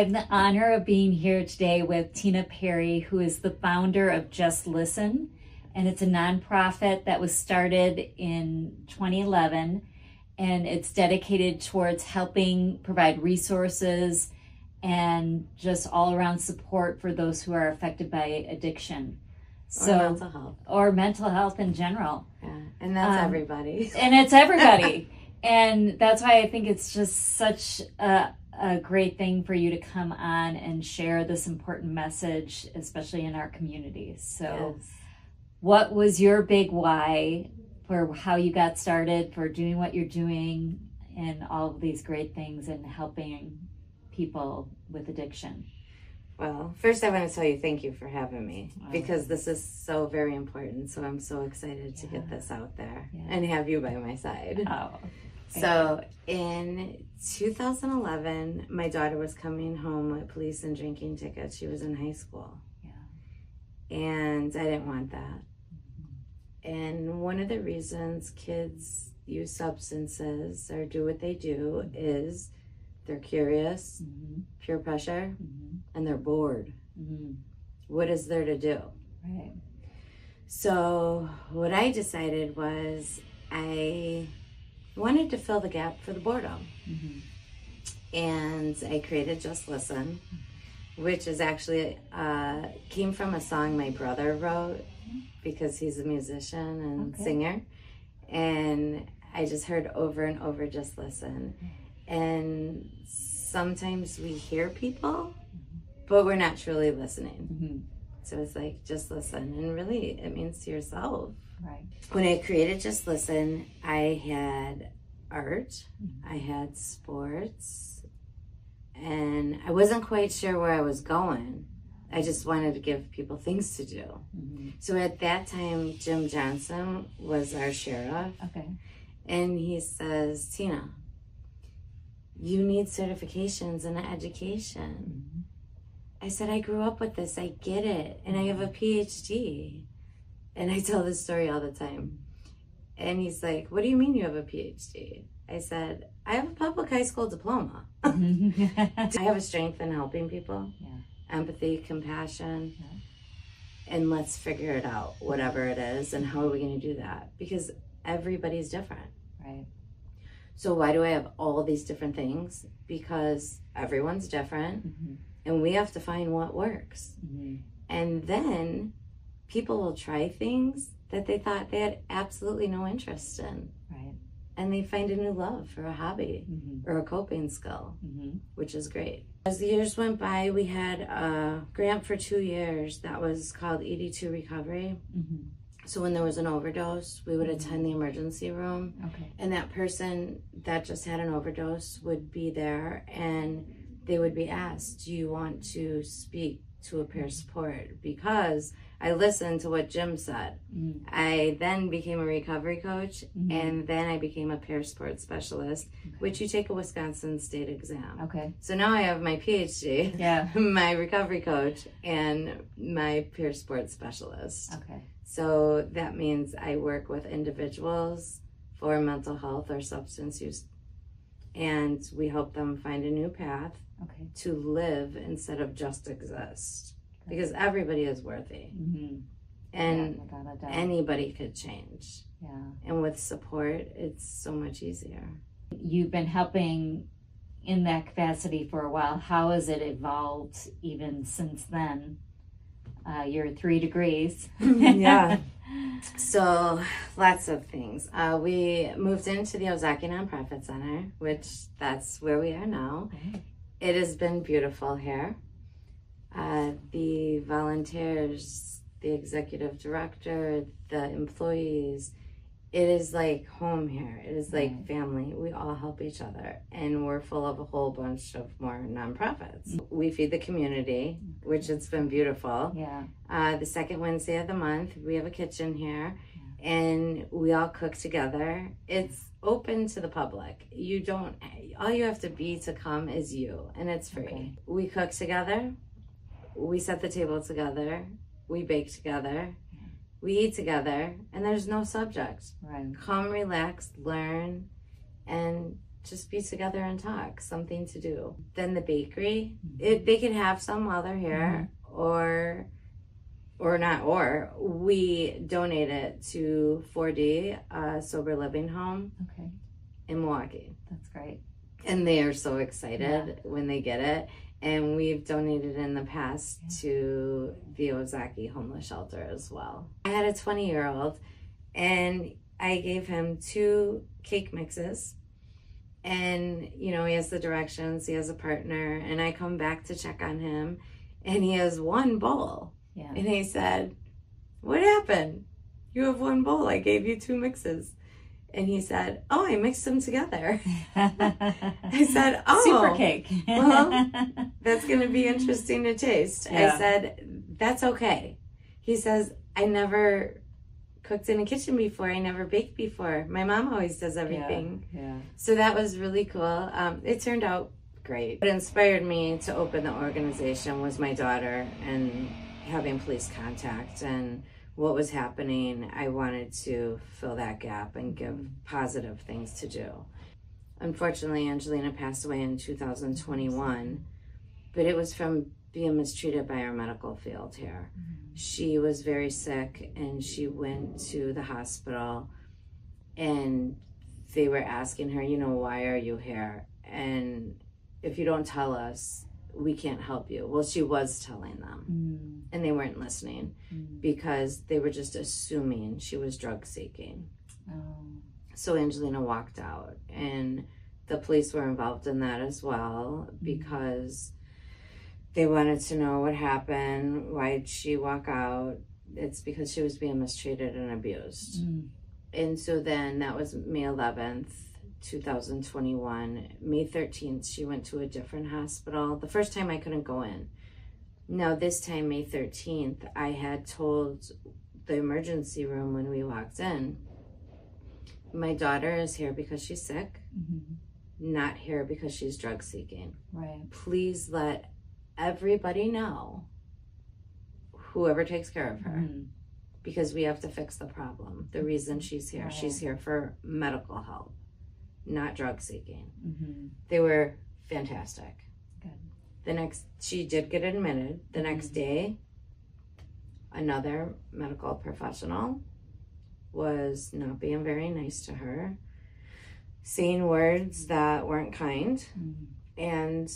I have the honor of being here today with Tina Perry, who is the founder of Just Listen, and it's a nonprofit that was started in 2011, and it's dedicated towards helping provide resources and just all around support for those who are affected by addiction. Or mental health. Or mental health in general. Yeah, and that's everybody. And it's everybody. And that's why I think it's just such a great thing for you to come on and share this important message, especially in our communities. So Yes. What was your big why for how you got started, for doing what you're doing, and all of these great things and helping people with addiction? Well, first I want to tell you thank you for having me because this is so very important. So I'm so excited to get this out there and have you by my side. Oh, So in 2011, my daughter was coming home with police and drinking tickets. She was in high school. And I didn't want that. And one of the reasons kids use substances or do what they do is they're curious, peer pressure, and they're bored. What is there to do? Right. So what I decided was I wanted to fill the gap for the boredom. And I created Just Listen, which is actually came from a song my brother wrote because he's a musician and singer. And I just heard over and over, just listen. And sometimes we hear people, but we're not truly listening. So it's like, just listen. And really, it means to yourself. Right. When I created Just Listen, I had art, I had sports, and I wasn't quite sure where I was going. I just wanted to give people things to do. So at that time, Jim Johnson was our sheriff. And he says, Tina, you need certifications in education. I said, I grew up with this, I get it, and I have a PhD. And I tell this story all the time. And he's like, what do you mean you have a PhD? I said, I have a public high school diploma. I have a strength in helping people, empathy, compassion, and let's figure it out, whatever it is, and how are we going to do that? Because everybody's different. Right. So why do I have all these different things? Because everyone's different, and we have to find what works. And then people will try things that they thought they had absolutely no interest in. Right. And they find a new love for a hobby or a coping skill, which is great. As the years went by, we had a grant for 2 years that was called ED2 Recovery. So when there was an overdose, we would attend the emergency room. And that person that just had an overdose would be there and they would be asked, do you want to speak to a peer support? Because I listened to what Jim said. I then became a recovery coach, and then I became a peer support specialist, which you take a Wisconsin state exam. So now I have my PhD, my recovery coach, and my peer support specialist. So that means I work with individuals for mental health or substance use, and we help them find a new path to live instead of just exist. Because everybody is worthy. And anybody could change. And with support, it's so much easier. You've been helping in that capacity for a while. How has it evolved even since then? Your 3 degrees. So lots of things. We moved into the Ozaki Nonprofit Center, which that's where we are now. It has been beautiful here. The volunteers, the executive director, the employees, it is like home here. It is like family. We all help each other, and we're full of a whole bunch of more nonprofits. We feed the community, which has been beautiful. The second Wednesday of the month, we have a kitchen here, and we all cook together. It's open to the public. All you have to be to come is you, and it's free. We cook together. We set the table together, we bake together, we eat together, and there's no subject. Come, relax, learn, and just be together and talk, something to do. Then the bakery, they can have some while they're here, or we donate it to 4D, Sober Living Home in Milwaukee. That's great. And they are so excited when they get it. And we've donated in the past to the Ozaki Homeless Shelter as well. I had a 20-year-old, and I gave him 2 cake mixes. And, you know, he has the directions, he has a partner, and I come back to check on him, and he has 1 bowl. Yeah. And he said, "What happened? You have 1 bowl. I gave you 2 mixes." And he said, "Oh, I mixed them together." I said, "Oh, super cake." Well, that's going to be interesting to taste. Yeah. I said, "That's okay." He says, "I never cooked in a kitchen before. I never baked before. My mom always does everything." Yeah. So that was really cool. It turned out great. What inspired me to open the organization was my daughter and having police contact and what was happening. I wanted to fill that gap and give positive things to do. Unfortunately, Angelina passed away in 2021, but it was from being mistreated by our medical field here. She was very sick, and she went to the hospital, and they were asking her, you know, "Why are you here? And if you don't tell us, we can't help you." Well, she was telling them, and they weren't listening because they were just assuming she was drug seeking. So Angelina walked out, and the police were involved in that as well because they wanted to know what happened. Why did she walk out? It's because she was being mistreated and abused. And so then that was May 11th. 2021. May 13th, she went to a different hospital. The first time I couldn't go in. Now this time, May 13th, I had told the emergency room when we walked in, "My daughter is here because she's sick, not here because she's drug seeking. Right. Please let everybody know, whoever takes care of her, because we have to fix the problem. The reason she's here, she's here for medical help, not drug seeking." They were fantastic. Good. She did get admitted. The next day, another medical professional was not being very nice to her, saying words that weren't kind, and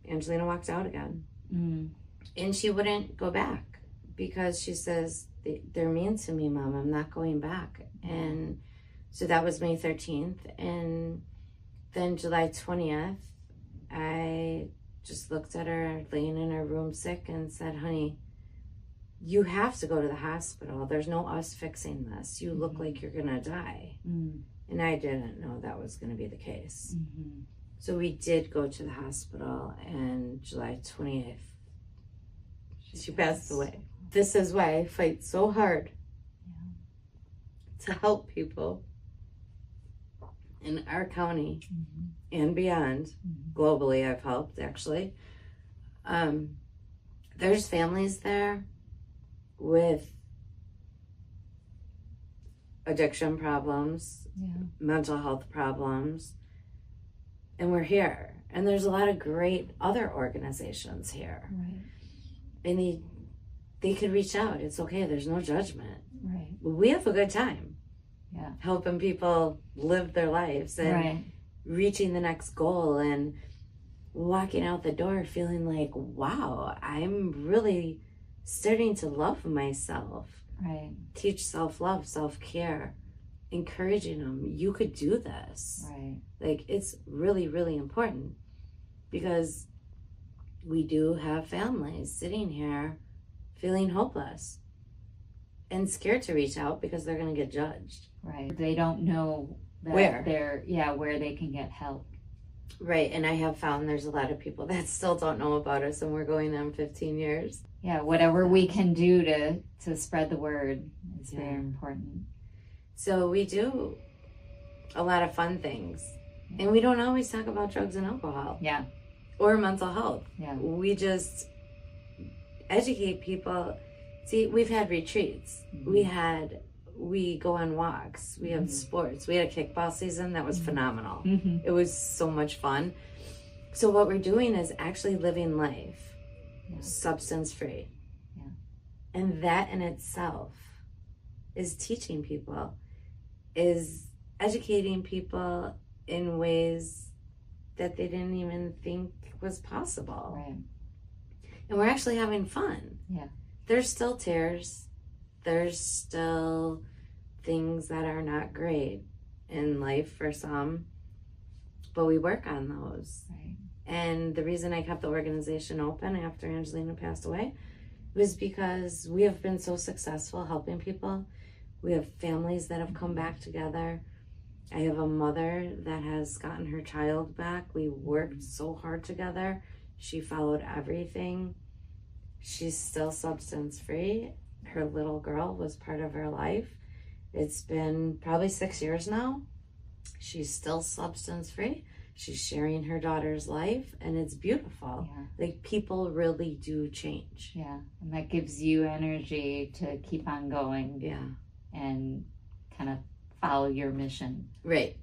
Angelina walked out again. And she wouldn't go back because she says, "They're mean to me, Mom. I'm not going back." And so that was May 13th. And then July 20th, I just looked at her laying in her room sick and said, "Honey, you have to go to the hospital. There's no us fixing this. You look like you're going to die." And I didn't know that was going to be the case. So we did go to the hospital, and July 28th, she passed away. This is why I fight so hard to help people in our county and beyond. Globally, I've helped, actually. There's families there with addiction problems, mental health problems, and we're here. And there's a lot of great other organizations here. And they could reach out. It's okay. There's no judgment. We have a good time. Helping people live their lives and reaching the next goal and walking out the door feeling like, wow, I'm really starting to love myself. Teach self-love, self-care, encouraging them. You could do this. Like, it's really, really important because we do have families sitting here feeling hopeless and scared to reach out because they're going to get judged. They don't know that where they can get help. And I have found there's a lot of people that still don't know about us, and we're going on 15 years. Whatever we can do to spread the word is very important. So we do a lot of fun things, and we don't always talk about drugs and alcohol. Or mental health. We just educate people. See, we've had retreats. We had we go on walks. We have sports. We had a kickball season that was phenomenal. It was so much fun. So what we're doing is actually living life substance free. Yeah. And that in itself is teaching people, is educating people in ways that they didn't even think was possible. Right. And we're actually having fun. Yeah. There's still tears. There's still things that are not great in life for some, but we work on those. Right. And the reason I kept the organization open after Angelina passed away was because we have been so successful helping people. We have families that have come back together. I have a mother that has gotten her child back. We worked so hard together. She followed everything. She's still substance free. Her little girl was part of her life. It's been probably 6 years now. She's still substance free. She's sharing her daughter's life, and it's beautiful. Yeah. Like, people really do change. Yeah, and that gives you energy to keep on going. Yeah. And kind of follow your mission. Right.